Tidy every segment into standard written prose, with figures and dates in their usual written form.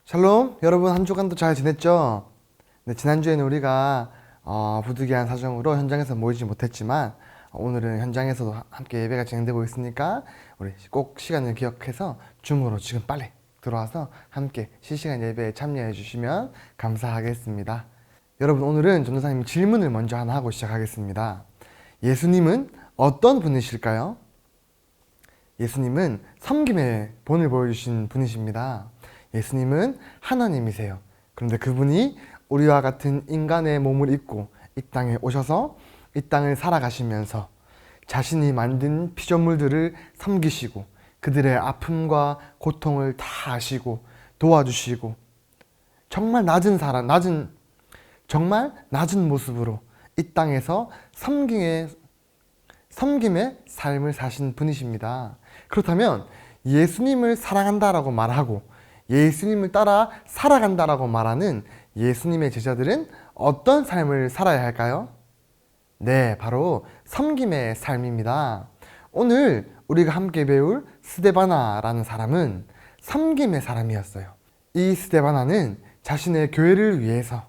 샬롬, 여러분 한 주간도 잘 지냈죠? 네, 지난주에는 우리가 부득이한 사정으로 현장에서 모이지 못했지만 오늘은 현장에서도 함께 예배가 진행되고 있으니까 우리 꼭 시간을 기억해서 줌으로 지금 빨리 들어와서 함께 실시간 예배에 참여해 주시면 감사하겠습니다. 여러분, 오늘은 전도사님 질문을 먼저 하나 하고 시작하겠습니다. 예수님은 어떤 분이실까요? 예수님은 섬김의 본을 보여주신 분이십니다. 예수님은 하나님이세요. 그런데 그분이 우리와 같은 인간의 몸을 입고 이 땅에 오셔서 이 땅을 살아가시면서 자신이 만든 피조물들을 섬기시고 그들의 아픔과 고통을 다 아시고 도와주시고 정말 정말 낮은 모습으로 이 땅에서 섬김의 삶을 사신 분이십니다. 그렇다면 예수님을 사랑한다라고 말하고 예수님을 따라 살아간다라고 말하는 예수님의 제자들은 어떤 삶을 살아야 할까요? 네, 바로 섬김의 삶입니다. 오늘 우리가 함께 배울 스데바나라는 사람은 섬김의 사람이었어요. 이 스데바나는 자신의 교회를 위해서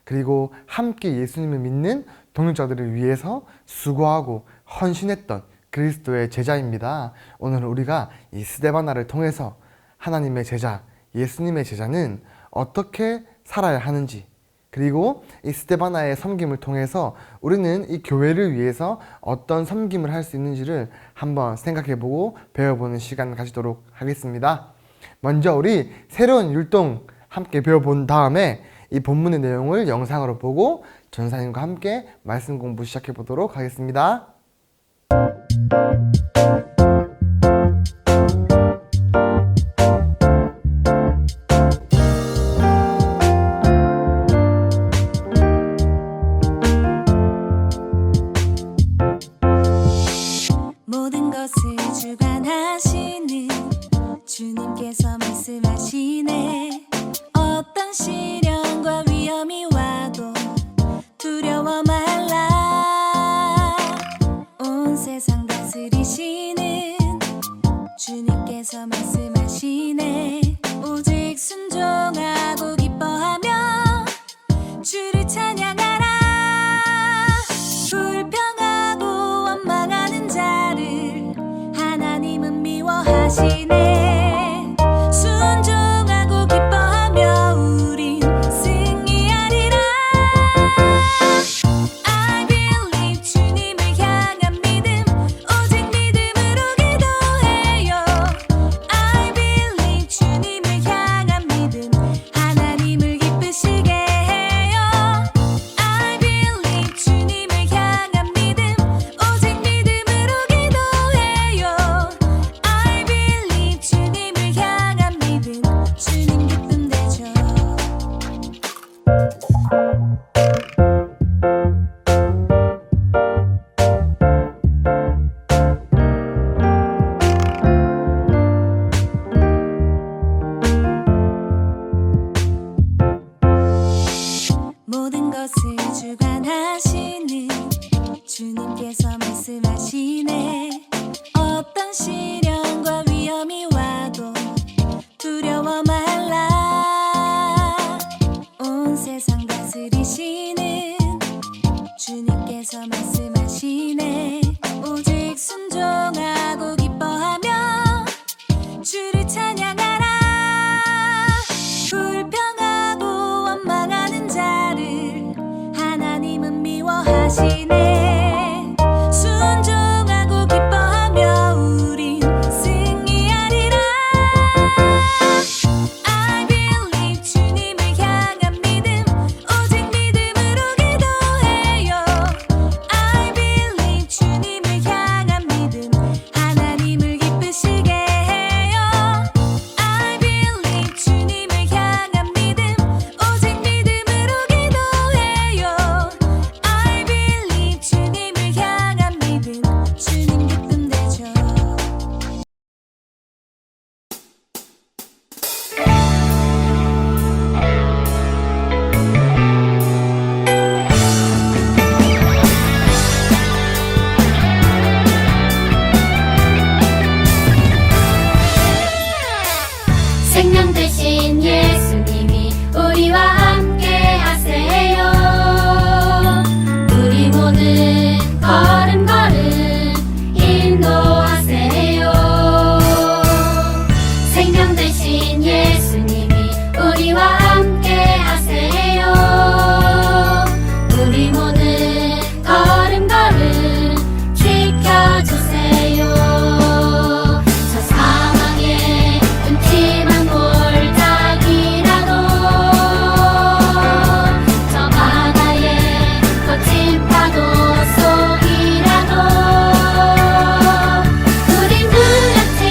그리고 함께 예수님을 믿는 동역자들을 위해서 수고하고 헌신했던 그리스도의 제자입니다. 오늘 우리가 이 스데바나를 통해서 하나님의 제자, 예수님의 제자는 어떻게 살아야 하는지, 그리고 이 스데바나의 섬김을 통해서 우리는 이 교회를 위해서 어떤 섬김을 할 수 있는지를 한번 생각해보고 배워보는 시간 가지도록 하겠습니다. 먼저 우리 새로운 율동 함께 배워본 다음에 이 본문의 내용을 영상으로 보고 전사님과 함께 말씀 공부 시작해보도록 하겠습니다. 모든 것을 주관하시는 주님께서 말씀하시네. 어떤 시련과 위험이 와도 두려워 말라. 온 세상 다스리시는 주님께서 말씀하시네. 오직 순종하고 기뻐하며 주를 찬양하라. 불평하고 원망하는 자를 하나님은 미워하시네. 순종하고 기뻐하며 우린 승리하리라. I believe 주님을 향한 믿음 오직 믿음으로 기도해요. I believe 주님을 향한 믿음 하나님을 기쁘시게 해요. I believe 주님을 향한 믿음 오직 믿음으로 기도해요. I believe 인도하세요. 생명 되신 예수님이 우리와 함께 하세요. 우리 모두 걸음걸음 지켜주세요. 저 사망의 음침한 골짜기라도 저 바다의 거친 파도 속이라도 우린 두렵지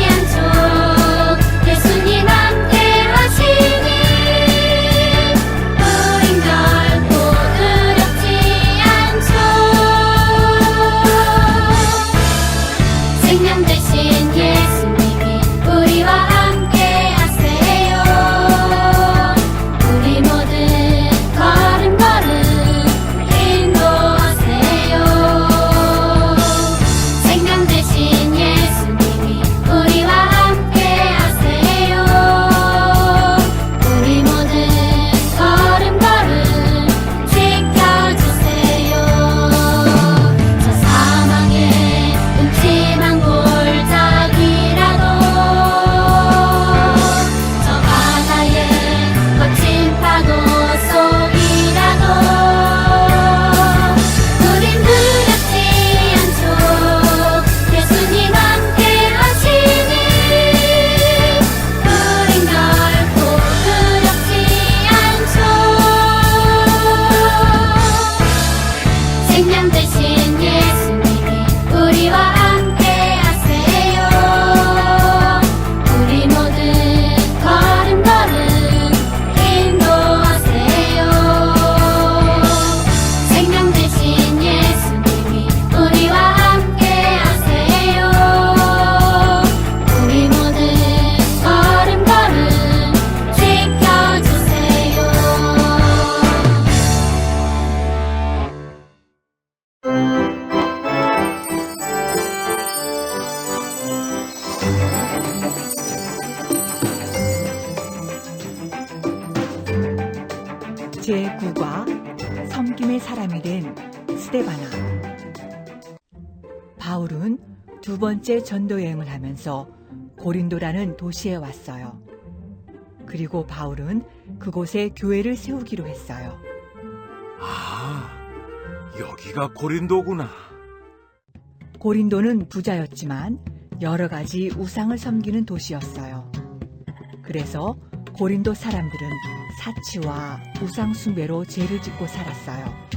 않죠. 예수님 함께 하시니 우린 결코 두렵지 않죠. 생명 되신 예수님이 우리와 함께 하세요. 우리 모두 걸음걸음 인도하세요. 생명 되신 예수님이 우리와 함께 하세요. 우리 모두 걸음걸음 지켜주세요. 저 사망의 음침한 골짜기라도 저 바다의 거친 파도 속이라도 우린 두렵지 않죠. 예수님 함께 하시니 우린 결코 두렵지 않죠. 생명 되신 예수님이 우리와 함께 하세요. 우리 모두 걸음걸음 인도하세요. 생명 되신 예수님이 우리와 함께 하세요. 우리 모두 걸음걸음 지켜주세요. 제9과 섬김의 사람이 된 스데바나. 바울은 두 번째 전도 여행을 하면서 고린도라는 도시에 왔어요. 그리고 바울은 그곳에 교회를 세우기로 했어요. 아, 여기가 고린도구나. 고린도는 부자였지만 여러 가지 우상을 섬기는 도시였어요. 그래서 고린도 사람들은 사치와 우상 숭배로 죄를 짓고 살았어요.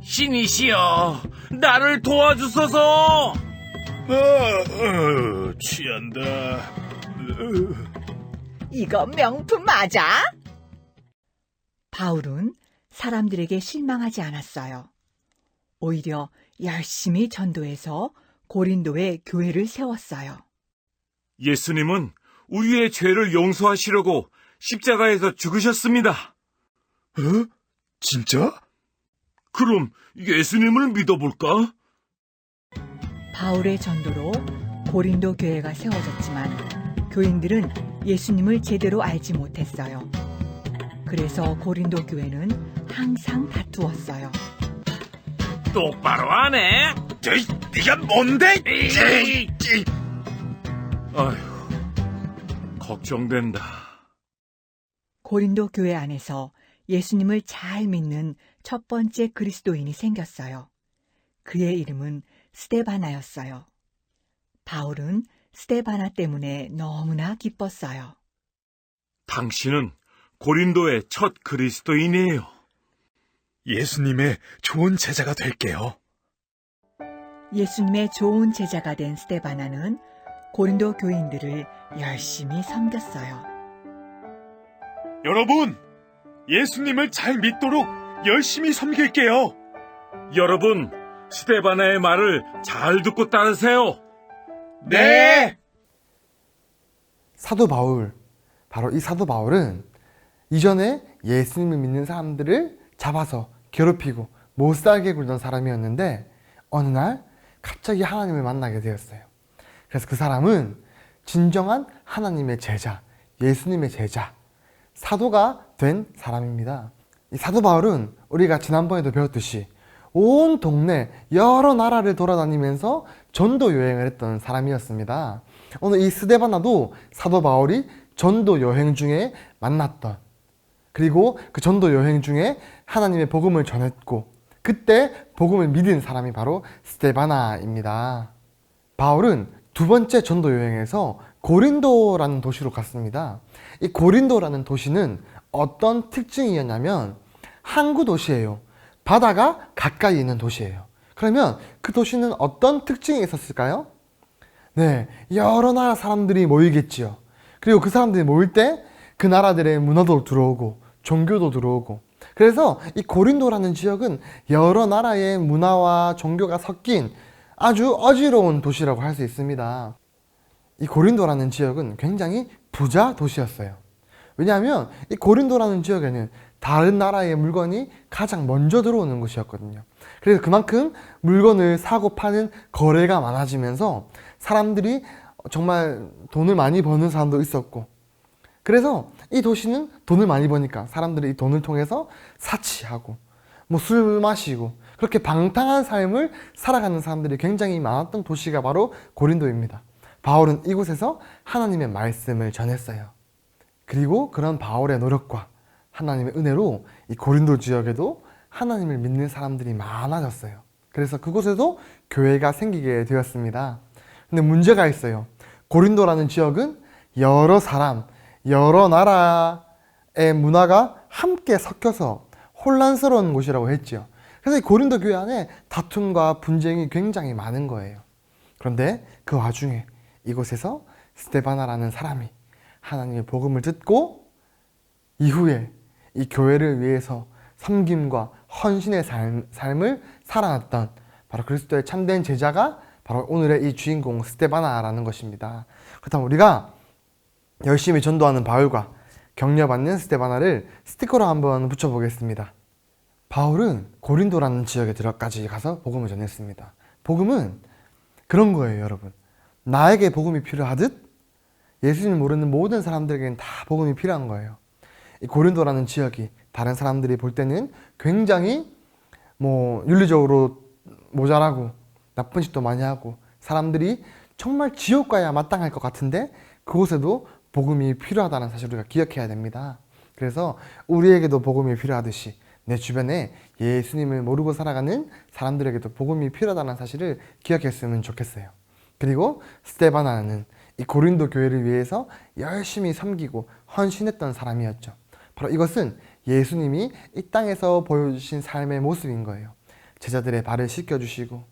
신이시여, 나를 도와주소서. 취한다. 이거 명품 맞아? 바울은 사람들에게 실망하지 않았어요. 오히려 열심히 전도해서 고린도에 교회를 세웠어요. 예수님은 우리의 죄를 용서하시려고 십자가에서 죽으셨습니다. 어? 진짜? 그럼 예수님을 믿어볼까? 바울의 전도로 고린도 교회가 세워졌지만 교인들은 예수님을 제대로 알지 못했어요. 그래서 고린도 교회는 항상 다투었어요. 똑바로 안 해? 네가 뭔데? 아휴, 걱정된다. 고린도 교회 안에서 예수님을 잘 믿는 첫 번째 그리스도인이 생겼어요. 그의 이름은 스데바나였어요. 바울은 스데바나 때문에 너무나 기뻤어요. 당신은 고린도의 첫 그리스도인이에요. 예수님의 좋은 제자가 될게요. 예수님의 좋은 제자가 된 스데바나는 고린도 교인들을 열심히 섬겼어요. 여러분, 예수님을 잘 믿도록 열심히 섬길게요. 여러분, 스데바나의 말을 잘 듣고 따르세요. 네! 사도 바울, 바로 이 사도 바울은 이전에 예수님을 믿는 사람들을 잡아서 괴롭히고 못 살게 굴던 사람이었는데 어느 날 갑자기 하나님을 만나게 되었어요. 그래서 그 사람은 진정한 하나님의 제자, 예수님의 제자, 사도가 된 사람입니다. 이 사도 바울은 우리가 지난번에도 배웠듯이 온 동네 여러 나라를 돌아다니면서 전도 여행을 했던 사람이었습니다. 오늘 이 스데바나도 사도 바울이 전도 여행 중에 만났던, 그리고 그 전도 여행 중에 하나님의 복음을 전했고 그때 복음을 믿은 사람이 바로 스데바나입니다. 바울은 두 번째 전도 여행에서 고린도라는 도시로 갔습니다. 이 고린도라는 도시는 어떤 특징이었냐면 항구 도시예요. 바다가 가까이 있는 도시예요. 그러면 그 도시는 어떤 특징이 있었을까요? 네, 여러 나라 사람들이 모이겠지요. 그리고 그 사람들이 모일 때 그 나라들의 문화도 들어오고 종교도 들어오고, 그래서 이 고린도라는 지역은 여러 나라의 문화와 종교가 섞인 아주 어지러운 도시라고 할 수 있습니다. 이 고린도라는 지역은 굉장히 부자 도시였어요. 왜냐하면 이 고린도라는 지역에는 다른 나라의 물건이 가장 먼저 들어오는 곳이었거든요. 그래서 그만큼 물건을 사고 파는 거래가 많아지면서 사람들이 정말 돈을 많이 버는 사람도 있었고, 그래서 이 도시는 돈을 많이 버니까 사람들이 이 돈을 통해서 사치하고 뭐 술 마시고 그렇게 방탕한 삶을 살아가는 사람들이 굉장히 많았던 도시가 바로 고린도입니다. 바울은 이곳에서 하나님의 말씀을 전했어요. 그리고 그런 바울의 노력과 하나님의 은혜로 이 고린도 지역에도 하나님을 믿는 사람들이 많아졌어요. 그래서 그곳에도 교회가 생기게 되었습니다. 근데 문제가 있어요. 고린도라는 지역은 여러 사람, 여러 나라의 문화가 함께 섞여서 혼란스러운 곳이라고 했죠. 그래서 이 고린도 교회 안에 다툼과 분쟁이 굉장히 많은 거예요. 그런데 그 와중에 이곳에서 스데바나라는 사람이 하나님의 복음을 듣고 이후에 이 교회를 위해서 섬김과 헌신의 삶을 살아났던 바로 그리스도의 참된 제자가 바로 오늘의 이 주인공 스데바나라는 것입니다. 그렇다면 우리가 열심히 전도하는 바울과 격려받는 스데바나를 스티커로 한번 붙여보겠습니다. 바울은 고린도라는 지역에 들어까지 가서 복음을 전했습니다. 복음은 그런 거예요, 여러분. 나에게 복음이 필요하듯 예수님을 모르는 모든 사람들에게는 다 복음이 필요한 거예요. 이 고린도라는 지역이 다른 사람들이 볼 때는 굉장히 윤리적으로 모자라고 나쁜 짓도 많이 하고 사람들이 정말 지옥 가야 마땅할 것 같은데 그곳에도 복음이 필요하다는 사실을 우리가 기억해야 됩니다. 그래서 우리에게도 복음이 필요하듯이 내 주변에 예수님을 모르고 살아가는 사람들에게도 복음이 필요하다는 사실을 기억했으면 좋겠어요. 그리고 스데바나는 이 고린도 교회를 위해서 열심히 섬기고 헌신했던 사람이었죠. 바로 이것은 예수님이 이 땅에서 보여주신 삶의 모습인 거예요. 제자들의 발을 씻겨주시고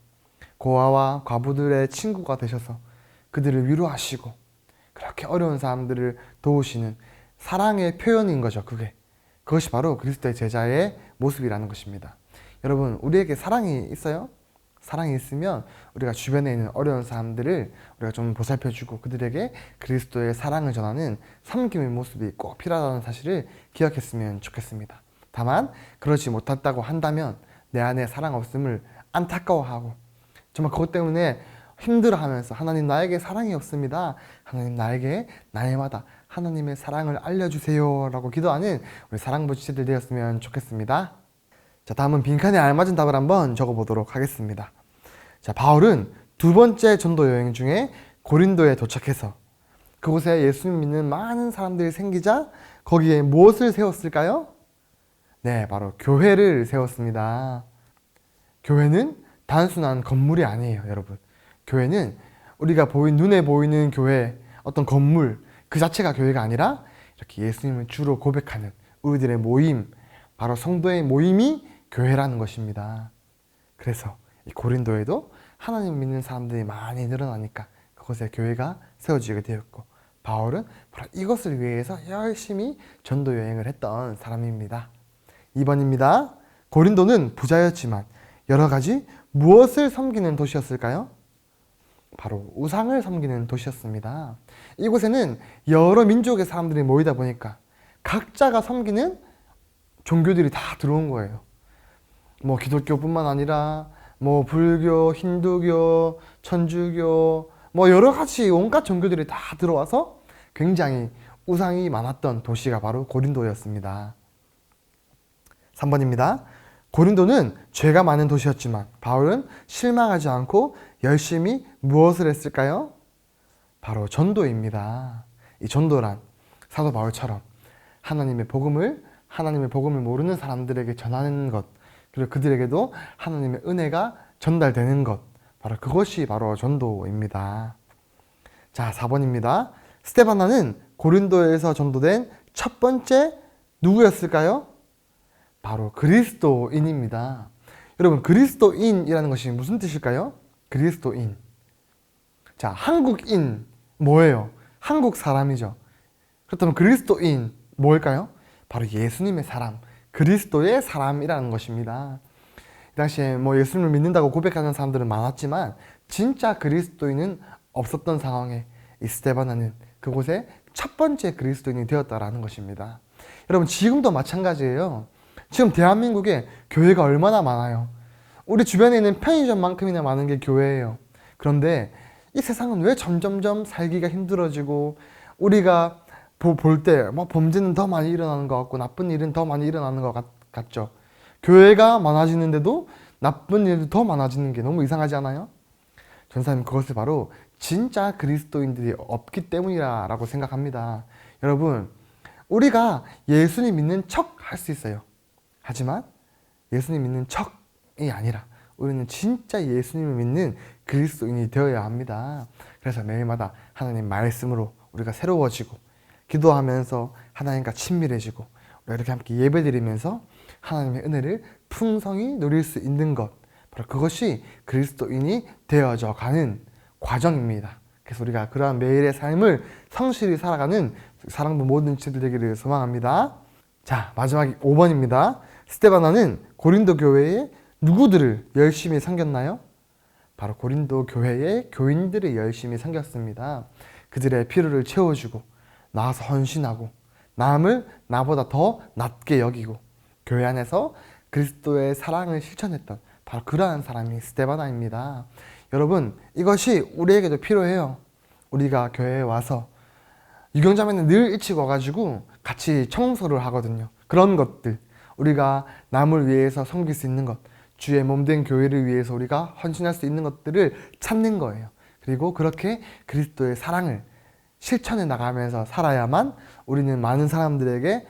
고아와 과부들의 친구가 되셔서 그들을 위로하시고 그렇게 어려운 사람들을 도우시는 사랑의 표현인 거죠. 그것이 바로 그리스도의 제자의 모습이라는 것입니다. 여러분, 우리에게 사랑이 있어요? 사랑이 있으면 우리가 주변에 있는 어려운 사람들을 우리가 좀 보살펴주고 그들에게 그리스도의 사랑을 전하는 섬김의 모습이 꼭 필요하다는 사실을 기억했으면 좋겠습니다. 다만 그렇지 못했다고 한다면 내 안에 사랑 없음을 안타까워하고 정말 그것 때문에 힘들어하면서 하나님 나에게 사랑이 없습니다. 하나님 나에게 날마다 하나님의 사랑을 알려주세요 라고 기도하는 우리 사랑부 지체들 되었으면 좋겠습니다. 자, 다음은 빈칸에 알맞은 답을 한번 적어보도록 하겠습니다. 자, 바울은 두 번째 전도 여행 중에 고린도에 도착해서 그곳에 예수님 믿는 많은 사람들이 생기자 거기에 무엇을 세웠을까요? 네, 바로 교회를 세웠습니다. 교회는 단순한 건물이 아니에요, 여러분. 교회는 우리가 눈에 보이는 교회, 어떤 건물 그 자체가 교회가 아니라 이렇게 예수님을 주로 고백하는 우리들의 모임, 바로 성도의 모임이 교회라는 것입니다. 그래서 이 고린도에도 하나님 믿는 사람들이 많이 늘어나니까 그곳에 교회가 세워지게 되었고 바울은 바로 이것을 위해서 열심히 전도 여행을 했던 사람입니다. 2번입니다. 고린도는 부자였지만 여러 가지 무엇을 섬기는 도시였을까요? 바로 우상을 섬기는 도시였습니다. 이곳에는 여러 민족의 사람들이 모이다 보니까 각자가 섬기는 종교들이 다 들어온 거예요. 기독교뿐만 아니라 불교, 힌두교, 천주교 여러 가지 온갖 종교들이 다 들어와서 굉장히 우상이 많았던 도시가 바로 고린도였습니다. 3번입니다. 고린도는 죄가 많은 도시였지만 바울은 실망하지 않고 열심히 무엇을 했을까요? 바로 전도입니다. 이 전도란 사도 바울처럼 하나님의 복음을 모르는 사람들에게 전하는 것, 그리고 그들에게도 하나님의 은혜가 전달되는 것, 바로 그것이 바로 전도입니다. 자, 4번입니다. 스데바나는 고린도에서 전도된 첫 번째 누구였을까요? 바로 그리스도인입니다. 여러분, 그리스도인이라는 것이 무슨 뜻일까요? 그리스도인. 자, 한국인 뭐예요? 한국 사람이죠. 그렇다면 그리스도인 뭘까요? 바로 예수님의 사람, 그리스도의 사람이라는 것입니다. 이 당시에 뭐 예수님을 믿는다고 고백하는 사람들은 많았지만 진짜 그리스도인은 없었던 상황에 이 스데바나는 그곳에 첫 번째 그리스도인이 되었다라는 것입니다. 여러분, 지금도 마찬가지예요. 지금 대한민국에 교회가 얼마나 많아요. 우리 주변에 있는 편의점만큼이나 많은 게 교회예요. 그런데 이 세상은 왜 점점점 살기가 힘들어지고 우리가 볼 때 뭐 범죄는 더 많이 일어나는 것 같고 나쁜 일은 더 많이 일어나는 것 같죠. 교회가 많아지는데도 나쁜 일도 더 많아지는 게 너무 이상하지 않아요? 전사님, 그것을 바로 진짜 그리스도인들이 없기 때문이라고 생각합니다. 여러분, 우리가 예수님 믿는 척 할 수 있어요. 하지만 예수님 믿는 척이 아니라 우리는 진짜 예수님을 믿는 그리스도인이 되어야 합니다. 그래서 매일마다 하나님 말씀으로 우리가 새로워지고 기도하면서 하나님과 친밀해지고 우리가 이렇게 함께 예배드리면서 하나님의 은혜를 풍성히 누릴 수 있는 것, 바로 그것이 그리스도인이 되어져 가는 과정입니다. 그래서 우리가 그러한 매일의 삶을 성실히 살아가는 사랑부 모든 지체들 되기를 소망합니다. 자, 마지막 5번입니다. 스데바나는 고린도 교회에 누구들을 열심히 섬겼나요? 바로 고린도 교회의 교인들을 열심히 섬겼습니다. 그들의 필요를 채워주고 나아서 헌신하고 남을 나보다 더 낮게 여기고 교회 안에서 그리스도의 사랑을 실천했던 바로 그러한 사람이 스데바나입니다. 여러분, 이것이 우리에게도 필요해요. 우리가 교회에 와서 유경자매는 늘 일찍 와가지고 같이 청소를 하거든요. 그런 것들, 우리가 남을 위해서 섬길 수 있는 것, 주의 몸된 교회를 위해서 우리가 헌신할 수 있는 것들을 찾는 거예요. 그리고 그렇게 그리스도의 사랑을 실천해 나가면서 살아야만 우리는 많은 사람들에게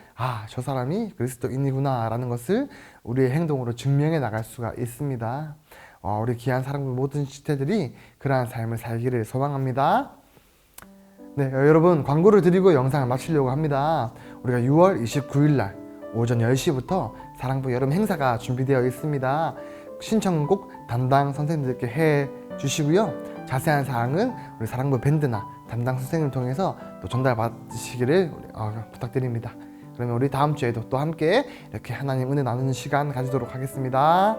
저 사람이 그리스도인이구나 라는 것을 우리의 행동으로 증명해 나갈 수가 있습니다. 우리 귀한 사랑부 모든 지체들이 그러한 삶을 살기를 소망합니다. 네, 여러분, 광고를 드리고 영상을 마치려고 합니다. 우리가 6월 29일 날 오전 10시부터 사랑부 여름 행사가 준비되어 있습니다. 신청은 꼭 담당 선생님들께 해 주시고요. 자세한 사항은 우리 사랑부 밴드나 담당 선생님을 통해서 또 전달 받으시기를 부탁드립니다. 그러면 우리 다음 주에도 또 함께 이렇게 하나님 은혜 나누는 시간 가지도록 하겠습니다.